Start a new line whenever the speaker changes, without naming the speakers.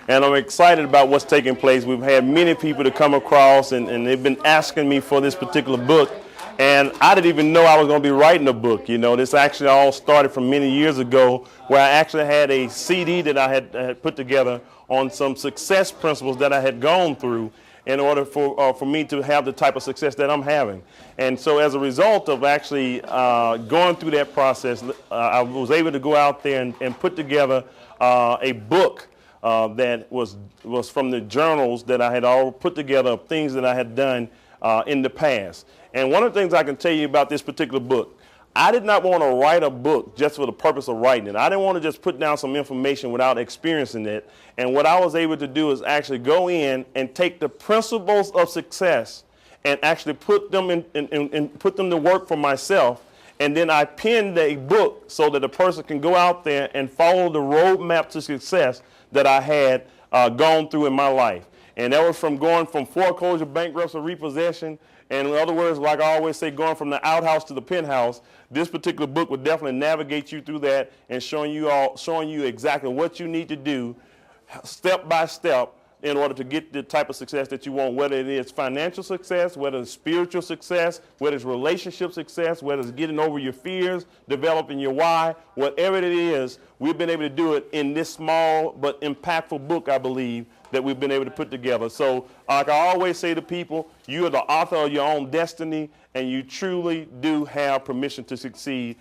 And I'm excited about what's taking place. We've had many people to come across, and they've been asking me for this particular book. And I didn't even know I was going to be writing a book. You know, this actually all started from many years ago, where I actually had a CD that I had put together on some success principles that I had gone through in order for me to have the type of success that I'm having. And so as a result of actually going through that process, I was able to go out there and put together a book that was from the journals that I had all put together of things that I had done in the past. And one of the things I can tell you about this particular book, I did not want to write a book just for the purpose of writing it. I didn't want to just put down some information without experiencing it. And what I was able to do is actually go in and take the principles of success and actually put them and put them to work for myself. And then I penned a book so that a person can go out there and follow the roadmap to success that I had gone through in my life. And that was from going from foreclosure, bankruptcy, repossession, and in other words, like I always say, going from the outhouse to the penthouse. This particular book would definitely navigate you through that and showing you exactly what you need to do step by step in order to get the type of success that you want, whether it is financial success, whether it's spiritual success, whether it's relationship success, whether it's getting over your fears, developing your why, whatever it is, we've been able to do it in this small but impactful book, I believe, that we've been able to put together. So like I always say to people, you are the author of your own destiny, and you truly do have permission to succeed.